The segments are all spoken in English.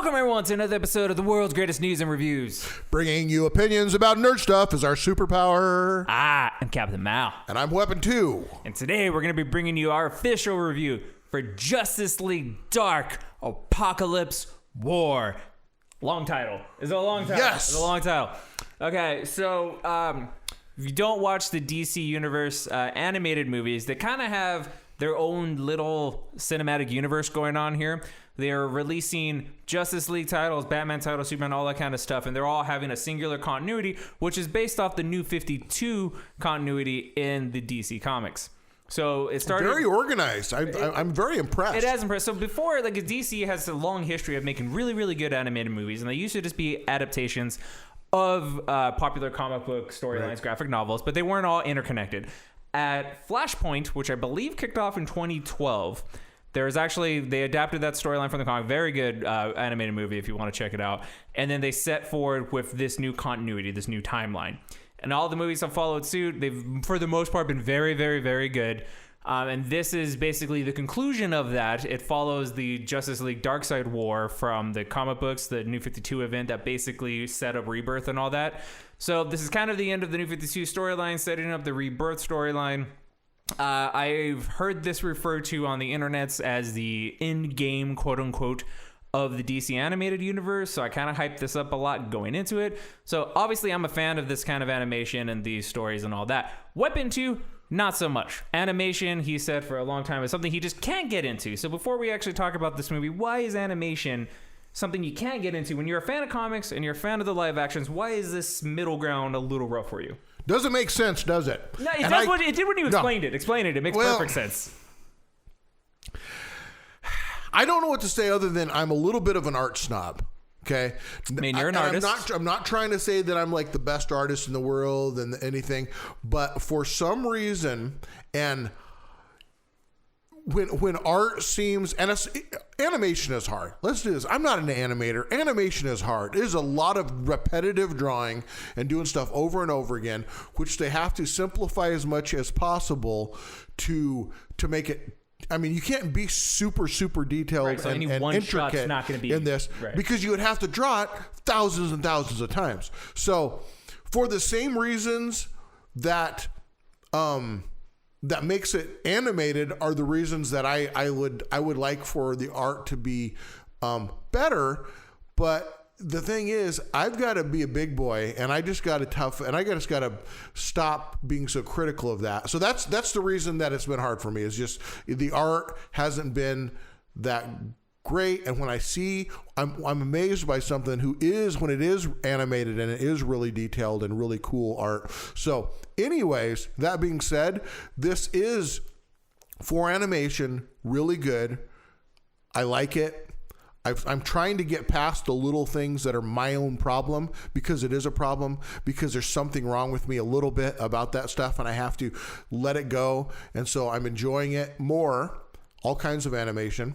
Welcome, everyone, to another episode of the world's greatest news and reviews. Bringing you opinions about nerd stuff is our superpower. I'm Captain Mao. And I'm Weapon 2. And today we're going to be bringing you our official review for Justice League Dark Apokolips War. Long title. Is it a long title? Yes. It's a long title. Okay, so if you don't watch the DC Universe animated movies, they kind of have their own little cinematic universe going on here. They're releasing Justice League titles, Batman titles, Superman, all that kind of stuff, and they're all having a singular continuity, which is based off the New 52 continuity in the DC Comics. So it started very organized. I'm very impressed. It has impressed. So before, like, DC has a long history of making really, really good animated movies, and they used to just be adaptations of popular comic book storylines, graphic novels, but they weren't all interconnected. At Flashpoint, which I believe kicked off in 2012, they adapted that storyline from the comic. Very good animated movie if you want to check it out. And then they set forward with this new continuity, this new timeline. And all the movies have followed suit. They've, for the most part, been very, very, very good. And this is basically the conclusion of that. It follows the Justice League Darkseid War from the comic books, the New 52 event that basically set up Rebirth and all that. So this is kind of the end of the New 52 storyline, setting up the Rebirth storyline. I've heard this referred to on the internets as the end-game, quote-unquote, of the DC animated universe, so I kind of hyped this up a lot going into it. So obviously I'm a fan of this kind of animation and these stories and all that. Weapon 2, not so much. Animation, he said for a long time, is something he just can't get into. So before we actually talk about this movie, why is animation something you can't get into? When you're a fan of comics and you're a fan of the live actions, why is this middle ground a little rough for you? Doesn't make sense, does it? No, it did when you explained it. Explain it. It makes perfect sense. I don't know what to say other than I'm a little bit of an art snob. Okay, I mean, you're an artist. I'm not trying to say that I'm like the best artist in the world and anything, but for some reason, and when art seems, and animation is hard. Let's do this. I'm not an animator. Animation is hard. It is a lot of repetitive drawing and doing stuff over and over again, which they have to simplify as much as possible to make it. I mean, you can't be super detailed so and intricate not gonna be, in this because you would have to draw it thousands and thousands of times. So for the same reasons that that makes it animated are the reasons that I would like for the art to be better. But the thing is, I've got to be a big boy, and I just got to stop being so critical of that. So that's the reason that it's been hard for me. Is just the art hasn't been that great, and when I see, I'm amazed by something when it is animated and it is really detailed and really cool art. So anyways, that being said, this is for animation really good. I like it. I'm trying to get past the little things that are my own problem, because it is a problem, because there's something wrong with me a little bit about that stuff, and I have to let it go. And so I'm enjoying it more, all kinds of animation.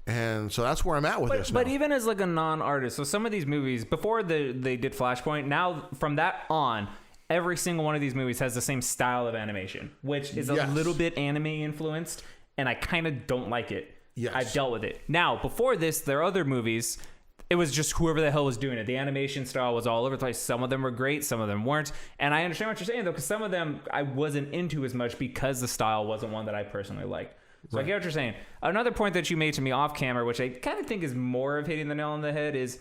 And so that's where I'm at with this now. But even as like a non-artist, so some of these movies, before they did Flashpoint, now from that on, every single one of these movies has the same style of animation, which is a little bit anime influenced, and I kind of don't like it. Yes. I've dealt with it. Now, before this, their other movies, it was just whoever the hell was doing it. The animation style was all over the place. Some of them were great, some of them weren't. And I understand what you're saying, though, because some of them I wasn't into as much because the style wasn't one that I personally liked. So I get what you're saying. Another point that you made to me off camera, which I kind of think is more of hitting the nail on the head, is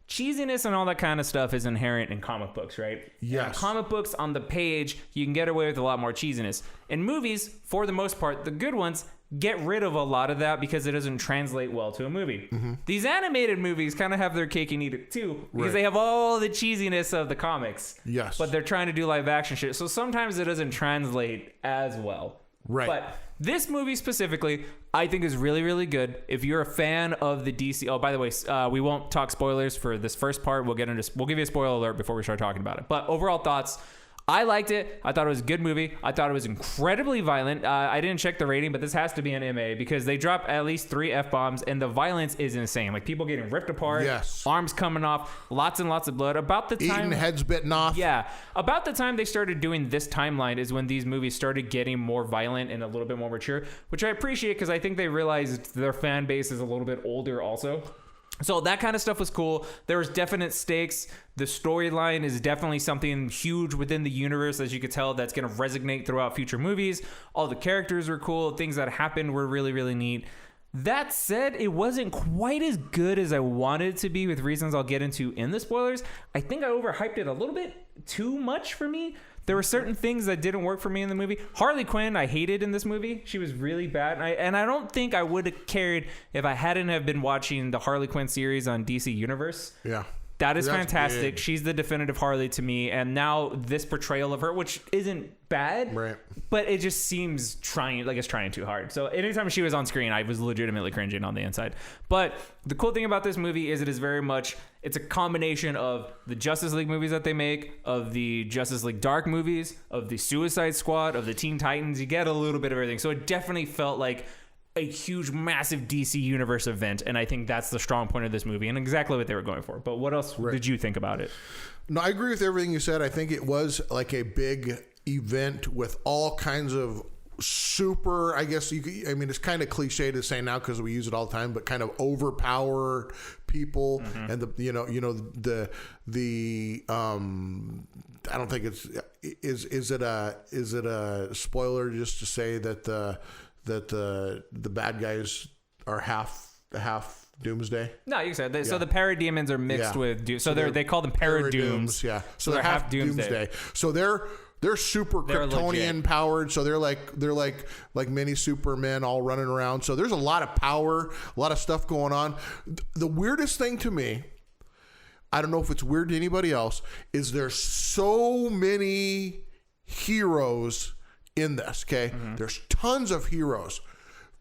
cheesiness and all that kind of stuff is inherent in comic books, right? Yes. In comic books on the page, you can get away with a lot more cheesiness. In movies, for the most part, the good ones get rid of a lot of that because it doesn't translate well to a movie. Mm-hmm. These animated movies kind of have their cake and eat it too, because they have all the cheesiness of the comics. Yes. But they're trying to do live action shit. So sometimes it doesn't translate as well. Right. But this movie specifically, I think is really, really good. If you're a fan of the DC... Oh, by the way, we won't talk spoilers for this first part. We'll give you a spoiler alert before we start talking about it. But overall thoughts... I liked it. I thought it was a good movie. I thought it was incredibly violent. I didn't check the rating, but this has to be an MA because they drop at least 3 F-bombs, and the violence is insane. Like, people getting ripped apart, arms coming off, lots and lots of blood. About the time... Eating heads bitten off. Yeah. About the time they started doing this timeline is when these movies started getting more violent and a little bit more mature, which I appreciate because I think they realized their fan base is a little bit older also. So that kind of stuff was cool. There was definite stakes. The storyline is definitely something huge within the universe, as you could tell, that's going to resonate throughout future movies. All the characters were cool. Things that happened were really, really neat. That said, it wasn't quite as good as I wanted it to be, with reasons I'll get into in the spoilers. I think I overhyped it a little bit too much for me. There were certain things that didn't work for me in the movie. Harley Quinn, I hated in this movie. She was really bad. And I don't think I would have cared if I hadn't have been watching the Harley Quinn series on DC Universe. Yeah. That is fantastic. Big. She's the definitive Harley to me. And now this portrayal of her, which isn't bad, right, but it just seems it's trying too hard. So anytime she was on screen, I was legitimately cringing on the inside. But the cool thing about this movie is it is very much, it's a combination of the Justice League movies that they make, of the Justice League Dark movies, of the Suicide Squad, of the Teen Titans. You get a little bit of everything. So it definitely felt like a huge, massive DC Universe event, and I think that's the strong point of this movie and exactly what they were going for. But what else did you think about it? No, I agree with everything you said. I think it was like a big event with all kinds of super, I guess it's kind of cliche to say now because we use it all the time, but kind of overpowered people, and the I don't think is it a spoiler just to say that the bad guys are half Doomsday? No, you said that. So the parademons are mixed with so they call them paradooms. Yeah, so they're half Doomsday. So they're super Kryptonian powered. So they're like mini Supermen all running around. So there's a lot of power, a lot of stuff going on. The weirdest thing to me, I don't know if it's weird to anybody else, is there's so many heroes in this. Okay, there's tons of heroes.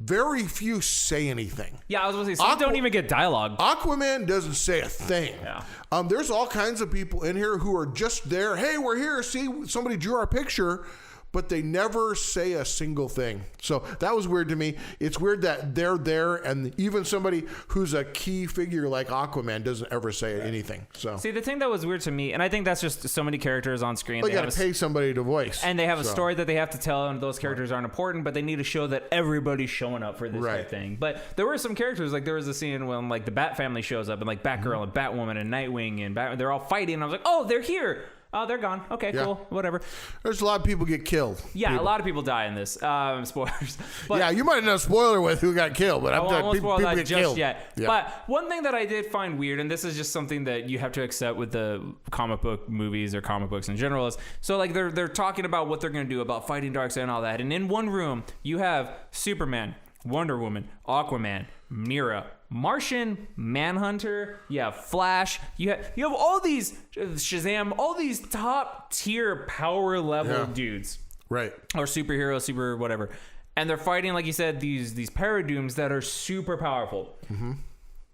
Very few say anything. Yeah, I was going to say, some don't even get dialogue. Aquaman doesn't say a thing. Yeah. There's all kinds of people in here who are just there. Hey, we're here. See, somebody drew our picture. But they never say a single thing. So that was weird to me. It's weird that they're there, and even somebody who's a key figure like Aquaman doesn't ever say anything. So see, the thing that was weird to me, and I think that's just so many characters on screen. Well, you got to pay somebody to voice. And they have a story that they have to tell, and those characters aren't important, but they need to show that everybody's showing up for this type thing. But there were some characters, like there was a scene when like the Bat family shows up, and like Batgirl and Batwoman and Nightwing, and they're all fighting, and I was like, oh, they're here. Oh, they're gone. Okay, cool. Whatever. There's a lot of people get killed. Yeah, a lot of people die in this. Spoilers. But yeah, you might have no spoiler with who got killed, but I'm telling people get killed. Yet. Yeah. But one thing that I did find weird, and this is just something that you have to accept with the comic book movies or comic books in general, is so like they're talking about what they're going to do about fighting Darkseid and all that. And in one room, you have Superman, Wonder Woman, Aquaman, Mira, Martian Manhunter, you have Flash, you have all these Shazam, all these top tier power level dudes, right? Or superheroes, super whatever, and they're fighting, like you said, these paradooms that are super powerful.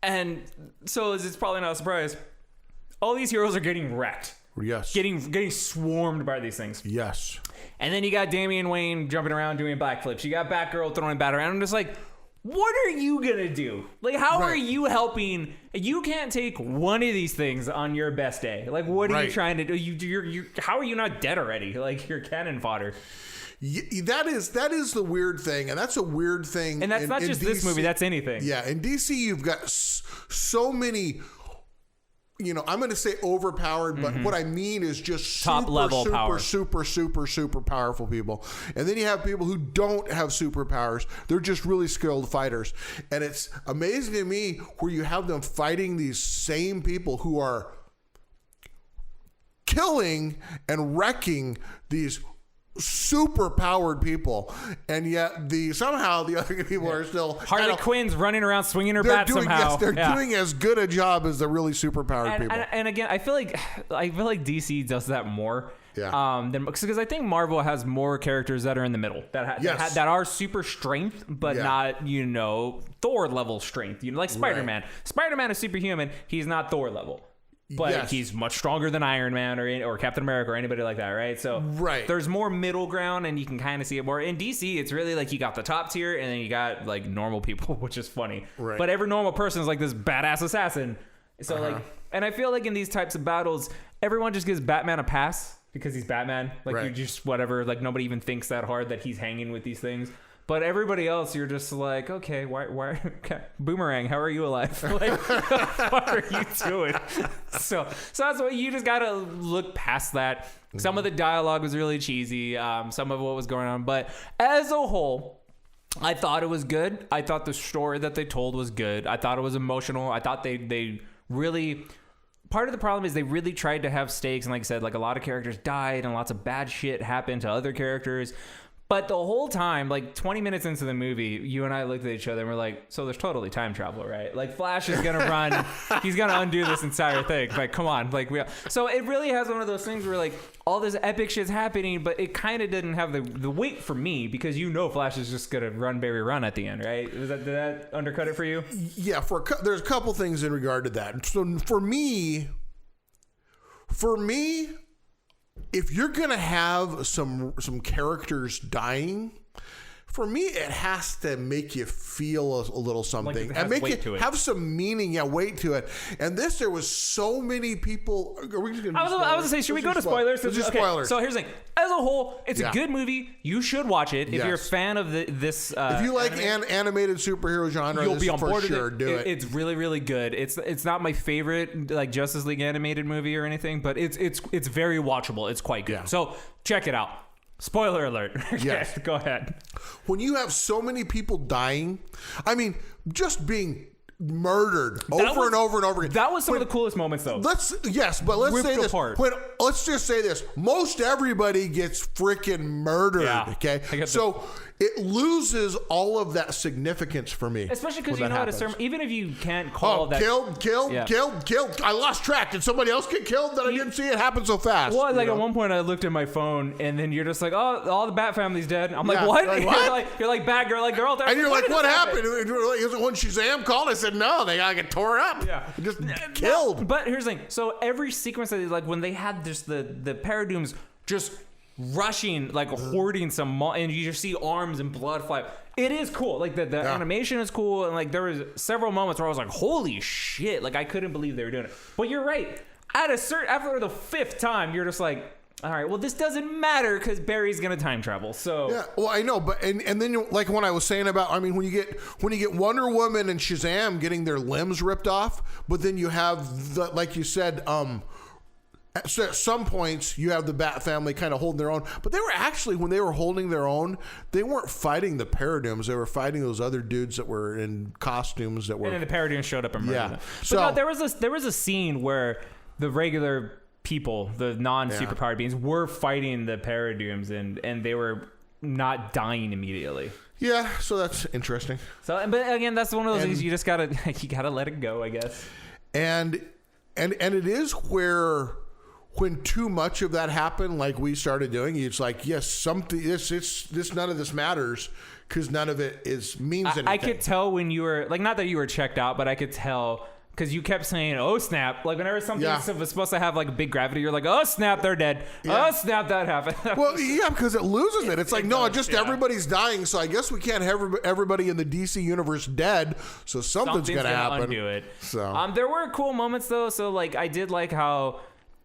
And so it's probably not a surprise. All these heroes are getting wrecked. Yes. Getting swarmed by these things. Yes. And then you got Damian Wayne jumping around doing backflips. You got Batgirl throwing bat around. I'm just like, what are you gonna do? Like, how are you helping? You can't take one of these things on your best day. Like, what are you trying to do? You're how are you not dead already? Like, you're cannon fodder. That is the weird thing, and that's a weird thing. And that's not just DC, this movie. That's anything. Yeah, in DC, you've got so many. I'm going to say overpowered, but what I mean is just top level power. super powerful people. And then you have people who don't have superpowers. They're just really skilled fighters. And it's amazing to me where you have them fighting these same people who are killing and wrecking these super powered people, and yet somehow the other people are still Harley Quinn's running around swinging her bat somehow. They're doing as good a job as the really super powered people. And again, I feel like DC does that more. Yeah. Because I think Marvel has more characters that are in the middle that are super strength, but not Thor level strength. Like Spider-Man. Spider-Man is superhuman. He's not Thor level. But he's much stronger than Iron Man or Captain America or anybody like that, right? So there's more middle ground, and you can kind of see it more. In DC, it's really like you got the top tier, and then you got like normal people, which is funny. Right. But every normal person is like this badass assassin. So and I feel like in these types of battles, everyone just gives Batman a pass because he's Batman. Like you just whatever. Like nobody even thinks that hard that he's hanging with these things. But everybody else, you're just like, okay, why okay. Boomerang, how are you alive? Like, what are you doing? So that's what you just gotta look past that. Some of the dialogue was really cheesy. Some of what was going on, but as a whole, I thought it was good. I thought the story that they told was good. I thought it was emotional. I thought they really. Part of the problem is they really tried to have stakes, and like I said, like a lot of characters died and lots of bad shit happened to other characters. But the whole time, like 20 minutes into the movie, you and I looked at each other and we're like, so there's totally time travel, right? Like Flash is going to run. He's going to undo this entire thing. Like, come on. Like, so it really has one of those things where like all this epic shit's happening, but it kind of didn't have the weight for me because Flash is just going to run, baby, run at the end, right? Did that undercut it for you? Yeah, there's a couple things in regard to that. So for me, if you're gonna have some characters dying, for me it has to make you feel a little something, like and make weight to you it. have some meaning, weight to it. And there was so many people. Are we just gonna? I was gonna say, should we go to spoilers? Let's do spoilers. So here's the thing: as a whole, it's a good movie. You should watch it if you're a fan of this. If you like animated superhero genre, you'll be on board. Sure, do it. It's really, really good. It's not my favorite like Justice League animated movie or anything, but it's very watchable. It's quite good. Yeah. So check it out. Spoiler alert. Yes. Go ahead. When you have so many people dying, I mean, just being murdered over and over and over again. That was some of the coolest moments, though. Let's say this. Let's just say this. Most everybody gets freaking murdered. Yeah. Okay. So it loses all of that significance for me. Especially because you know how to serve. Even if you can't call that. Killed. I lost track. Did somebody else get killed that I didn't see it happen so fast? Well, like at one point I looked at my phone and then you're just like, oh, all the Bat family's dead. I'm like, what? Like, what? You're like, Batgirl, like, they're all dead. And you're like, what happened? And you're like, is it when Shazam called? I said, no, they gotta get tore up. Yeah. Just killed. But here's the thing. So every sequence that like when they had just the Paradooms just rushing, like hoarding some and you just see arms and blood fly. It is cool. Like the animation is cool, and like there was several moments where I was like, holy shit, like I couldn't believe they were doing it. But you're right. After the fifth time, you're just like, all right, well, this doesn't matter because Barry's gonna time travel. So yeah, well, I know, but and then like when I was saying about, I mean, when you get Wonder Woman and Shazam getting their limbs ripped off, but then you have like you said, at some points you have the Bat family kind of holding their own, but they were actually, when they were holding their own, they weren't fighting the Paradooms. They were fighting those other dudes that were in costumes that were. And then the Paradooms showed up and murdered them. But so no, there was a scene where the regular people, the non-superpowered beings, were fighting the Paradooms and they were not dying immediately. Yeah, so that's interesting. So, but again, that's one of those things you just gotta let it go, I guess. And it is where, when too much of that happened, like we started doing, it's like, yes, something. This none of this matters because none of it means anything. I could tell when you were like, not that you were checked out, but I could tell because you kept saying, "Oh snap!" Like whenever something was supposed to have like a big gravity, you're like, "Oh snap, they're dead." Yeah. Oh snap, that happened. Well, yeah, because it loses it. It's like, everybody's dying, so I guess we can't have everybody in the DC universe dead. So something's gonna happen. Undo it. So there were cool moments though. So like I did like how.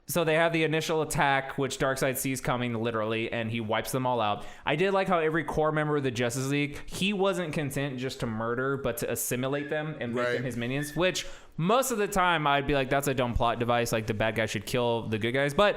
So they have the initial attack, which Darkseid sees coming literally, and he wipes them all out. I did like how every core member of the Justice League, he wasn't content just to murder, but to assimilate them and make them his minions, which most of the time I'd be like, that's a dumb plot device. Like the bad guys should kill the good guys. But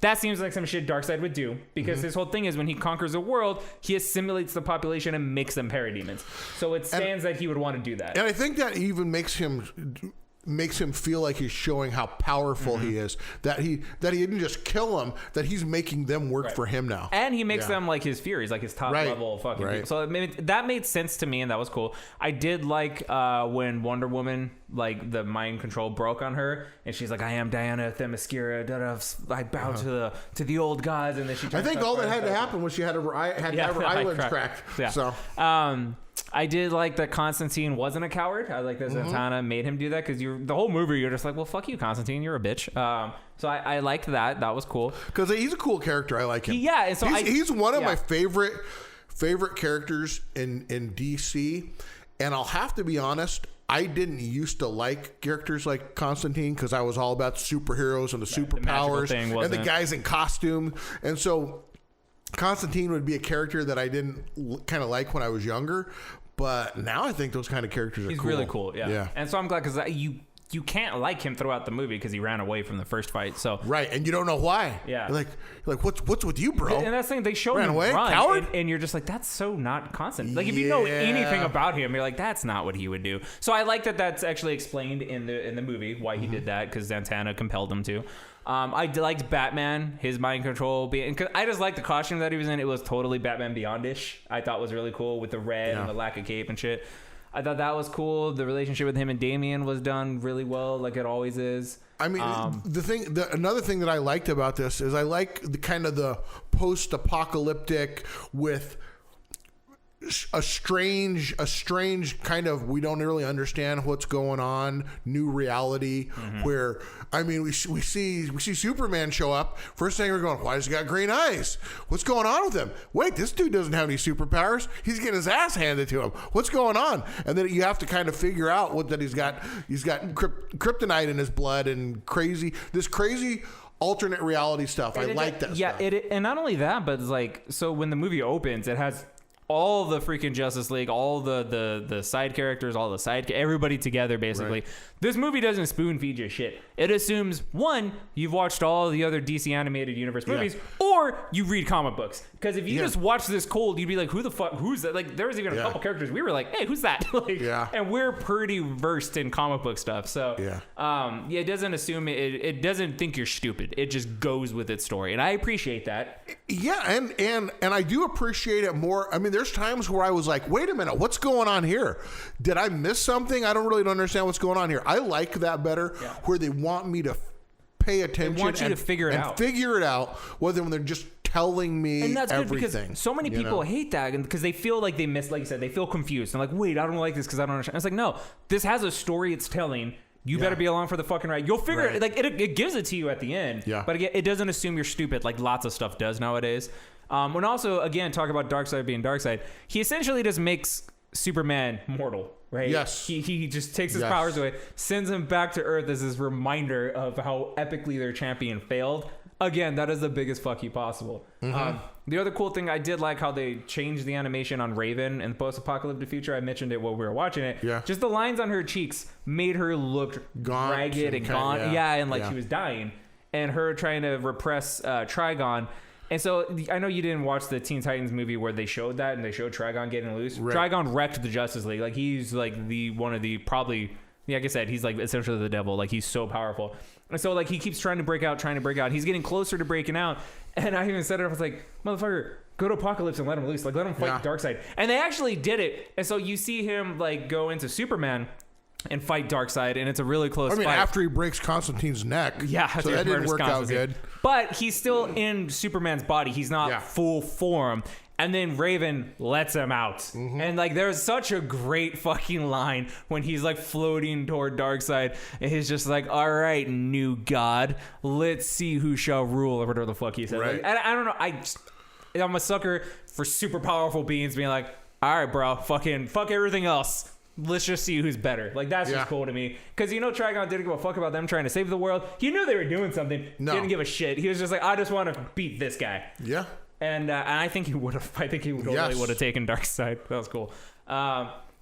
that seems like some shit Darkseid would do, because his whole thing is when he conquers a world, he assimilates the population and makes them parademons. So it stands that he would want to do that. And I think that even makes him feel like he's showing how powerful he is, that he didn't just kill them, that he's making them work for him now, and he makes them like his Furies, like his top level fucking people. So that made sense to me, and that was cool. I did like when Wonder Woman, like the mind control broke on her, and she's like, "I am Diana Themyscira. I bow to the old gods," and then she. I think all that had to happen was she had to have her eyelids cracked. Yeah. So. I did like that Constantine wasn't a coward. I like that Zatanna made him do that, because the whole movie you're just like, well, fuck you, Constantine, you're a bitch. So I liked that. That was cool. Because he's a cool character. I like him. Yeah, and so he's one of my favorite characters in DC. And I'll have to be honest, I didn't used to like characters like Constantine because I was all about superheroes and the superpowers and the guys in costume. And so Constantine would be a character that I didn't kind of like when I was younger, but now I think those kind of characters are He's cool. really cool, yeah. And so I'm glad because you can't like him throughout the movie because he ran away from the first fight. So right, and you don't know why. Yeah, you're like what's with you, bro? And that's the thing, they show ran him away, run, coward, and you're just like, that's so not constant. Like if you know anything about him, you're like, that's not what he would do. So I like that that's actually explained in the movie why he did that, because Zatanna compelled him to. I liked Batman, his mind control being, cause I just liked the costume that he was in. It was totally Batman Beyond-ish. I thought was really cool with the red and the lack of cape and shit. I thought that was cool. The relationship with him and Damian was done really well, like it always is. I mean, another thing that I liked about this is I like the kind of the post-apocalyptic with a strange kind of, we don't really understand what's going on, new reality where, I mean, we see Superman show up. First thing we're going, why does he got green eyes? What's going on with him? Wait, this dude doesn't have any superpowers. He's getting his ass handed to him. What's going on? And then you have to kind of figure out that he's got kryptonite in his blood and crazy alternate reality stuff. I like that stuff. And not only that, but it's like, so when the movie opens, it has all the freaking Justice League, all the side characters, everybody together, basically. Right. This movie doesn't spoon feed you shit. It assumes, one, you've watched all the other DC animated universe movies, or you read comic books. Because if you just watch this cold, you'd be like, who the fuck, who's that? Like, there was even a couple characters we were like, hey, who's that? And we're pretty versed in comic book stuff. So, it doesn't assume, it doesn't think you're stupid. It just goes with its story. And I appreciate that. Yeah, and I do appreciate it more. I mean, there's times where I was like, wait a minute, what's going on here? Did I miss something? I don't really understand what's going on here. I like that better, where they want me to pay attention. They want you to figure it out. Whether when they're just telling me and that's everything. Good because so many people hate that because they feel like they miss, like you said, they feel confused. And like, wait, I don't like this because I don't understand. It's like, no, this has a story it's telling. You better be along for the fucking ride. You'll figure it. Like it gives it to you at the end. Yeah. But again, it doesn't assume you're stupid like lots of stuff does nowadays. When also, again, talk about Darkseid being Darkseid, he essentially just makes Superman mortal, right? Yes. He just takes his powers away, sends him back to Earth as this reminder of how epically their champion failed. Again, that is the biggest fuck you possible. The other cool thing, I did like how they changed the animation on Raven in the post-apocalyptic future. I mentioned it while we were watching it. Yeah. Just the lines on her cheeks made her look ragged and gaunt. And like she was dying. And her trying to repress Trigon. And so I know you didn't watch the Teen Titans movie where they showed that and they showed Trigon getting loose. Right. Trigon wrecked the Justice League. Like he's like like I said, he's like essentially the devil. Like he's so powerful. And so like he keeps trying to break out. He's getting closer to breaking out. And I even said it, I was like, motherfucker, go to Apokolips and let him loose. Like let him fight Darkseid. And they actually did it. And so you see him like go into Superman and fight Darkseid, and it's a really close fight. After he breaks Constantine's neck. Yeah. So that didn't work out good. But he's still in Superman's body. He's not full form. And then Raven lets him out. And like there's such a great fucking line when he's like floating toward Darkseid, and he's just like, all right, new god, let's see who shall rule, or whatever the fuck he said. Right. Like, I don't know. I'm a sucker for super powerful beings being like, all right, bro, fuck everything else. Let's just see who's better. Like, that's just cool to me. Because, Trigon didn't give a fuck about them trying to save the world. He knew they were doing something. No. Didn't give a shit. He was just like, I just want to beat this guy. Yeah. And I think he would have. I think he really would have taken Darkseid. That was cool.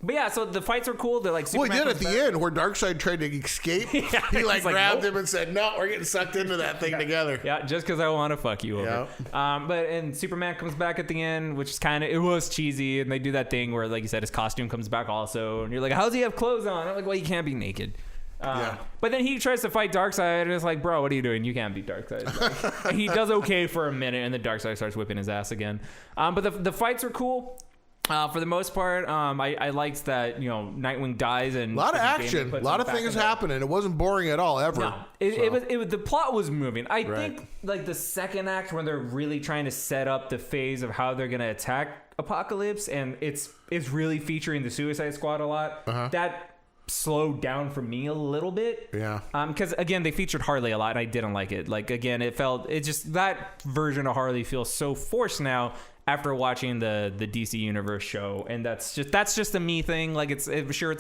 But yeah, so the fights were cool. They're like, Superman he did at the end where Darkseid tried to escape. He like grabbed him and said, "No, we're getting sucked into that thing together." Yeah, just because I want to fuck you over. And Superman comes back at the end, which is it was cheesy, and they do that thing where, like you said, his costume comes back also, and you're like, "How's he have clothes on?" I'm like, "Well, he can't be naked." But then he tries to fight Darkseid, and it's like, bro, what are you doing? You can't beat Darkseid. Like, he does okay for a minute, and then Darkseid starts whipping his ass again. But the fights are cool. For the most part, I liked that, Nightwing dies and a lot of action, a lot of things happening. It wasn't boring at all, ever. No, it was the plot was moving. I think like the second act when they're really trying to set up the phase of how they're gonna attack Apokolips, and it's really featuring the Suicide Squad a lot. That slowed down for me a little bit. Yeah. Because again, they featured Harley a lot, and I didn't like it. Like again, that version of Harley feels so forced now. after watching the DC Universe show, and that's just a me thing. Like it's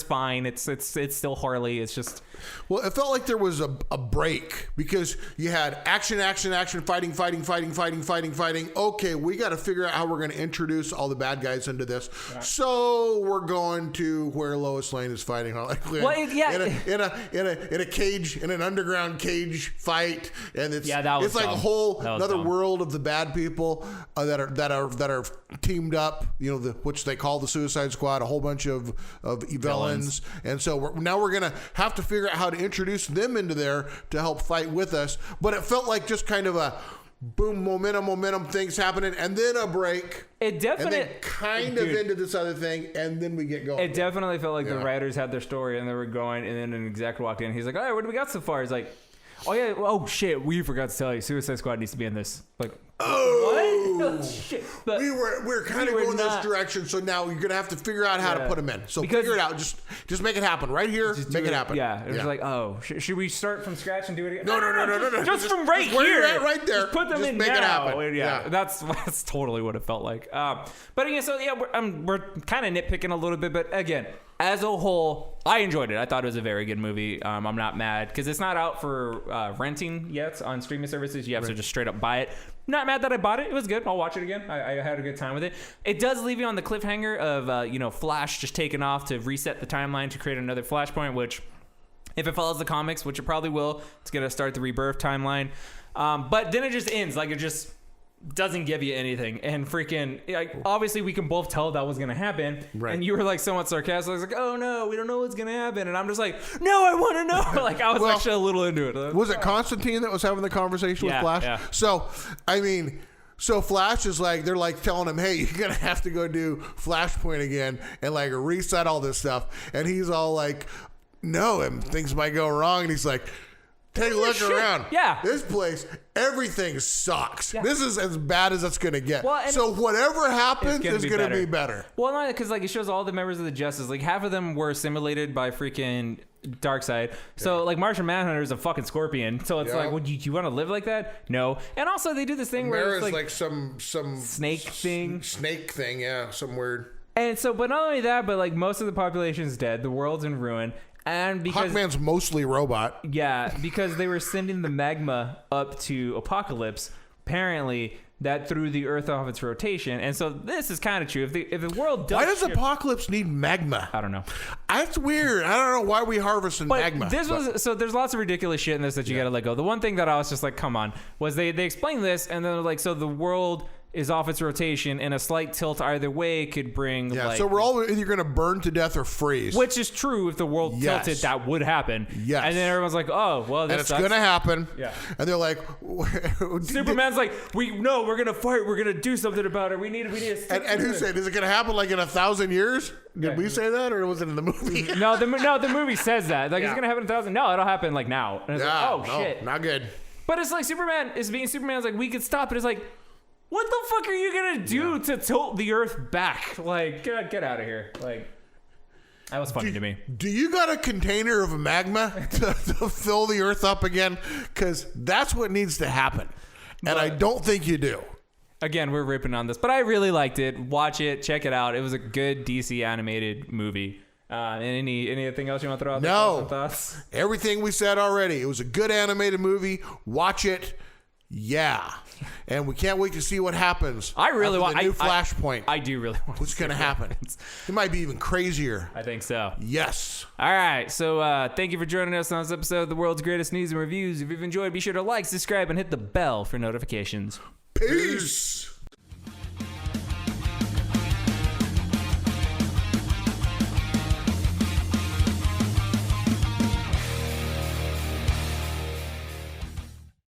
fine. It's still Harley. It's just, well, it felt like there was a break because you had action, fighting. Okay, we got to figure out how we're going to introduce all the bad guys into this. Yeah. So we're going to where Lois Lane is fighting Harley Quinn. Well, in a cage, in an underground cage fight, and it's like dumb. a whole another world of the bad people that are teamed up. You know, which they call the Suicide Squad. A whole bunch of villains, and so we're gonna have to figure out how to introduce them into there to help fight with us. But it felt like just kind of a boom, momentum, things happening, and then a break. It definitely and then kind of into this other thing, and then we get going. It definitely felt like the writers had their story and they were going, and then an exec walked in. He's like, "All right, what do we got so far?" He's like, "Oh yeah, oh shit, we forgot to tell you, Suicide Squad needs to be in this." Like, what? Shit. But we're kind of going this direction, so now you're gonna have to figure out how to put them in. So figure it out. Just make it happen right here. Just make it happen. Yeah. It was like, oh, should we start from scratch and do it again? No. Just from right here, right there. Just put them in make now. It happen. Yeah, that's totally what it felt like. But again, so we're kind of nitpicking a little bit, but again, as a whole, I enjoyed it. I thought it was a very good movie. I'm not mad because it's not out for renting yet on streaming services. You have to just straight up buy it. Not mad that I bought it. It was good. I'll watch it again. I had a good time with it. It does leave you on the cliffhanger of Flash just taking off to reset the timeline to create another Flashpoint, which if it follows the comics, which it probably will, it's going to start the rebirth timeline. But then it just ends. Like, it just doesn't give you anything. And freaking, like, obviously we can both tell that was going to happen. Right. And you were like somewhat sarcastic. I was like, oh no, we don't know what's going to happen. And I'm just like, no, I want to know. Like, I was actually a little into it. Was it Constantine that was having the conversation with Flash? Yeah. So, I mean, Flash is like, they're like telling him, hey, you're going to have to go do Flashpoint again and like reset all this stuff. And he's all like, no, and things might go wrong. And he's like, take a look around. Yeah. This place, everything sucks. Yeah. This is as bad as it's going to get. Well, so whatever happens is going to be better. Well, no, because like it shows all the members of the Justice. Like half of them were assimilated by freaking Darkseid. So like Martian Manhunter is a fucking scorpion. So it's like, well, you want to live like that? No. And also they do this thing where it's like some snake thing. Snake thing, yeah, some weird. And so, but not only that, but like most of the population's dead. The world's in ruin. And because Hawkman's mostly robot. Yeah, because they were sending the magma up to Apokolips, apparently that threw the Earth off its rotation. And so this is kind of true. If the world does, why does Apokolips need magma? I don't know. That's weird. I don't know why we harvesting magma. So there's lots of ridiculous shit in this that you got to let go. The one thing that I was just like, come on, was they explained this and then they're like, so the world is off its rotation, and a slight tilt either way could bring. Yeah, so we're all either going to burn to death or freeze. Which is true. If the world tilted, that would happen. Yes. And then everyone's like, oh, well, this and it's going to happen. Yeah. And they're like, Superman's like, we're going to fight. We're going to do something about it. We need to. And who said, is it going to happen like in 1,000 years? Did we say that, or was it in the movie? No, the movie says that. Like, it's going to happen in 1,000. No, it'll happen like now. And it's like, oh, shit. Not good. But it's like Superman is being Superman. It's like, we could stop it. It's like, what the fuck are you gonna do to tilt the Earth back? Like, get out of here. Like, that was funny to me. Do you got a container of magma to fill the Earth up again? Because that's what needs to happen. And I don't think you do. Again, we're ripping on this, but I really liked it. Watch it, check it out. It was a good DC animated movie. Anything else you want to throw out there? No. Thoughts? Everything we said already. It was a good animated movie. Watch it. Yeah. And we can't wait to see what happens. I really want the new Flashpoint. I do really want. What's going to happen? It might be even crazier. I think so. Yes. All right. So thank you for joining us on this episode of the world's greatest news and reviews. If you've enjoyed, be sure to like, subscribe, and hit the bell for notifications. Peace.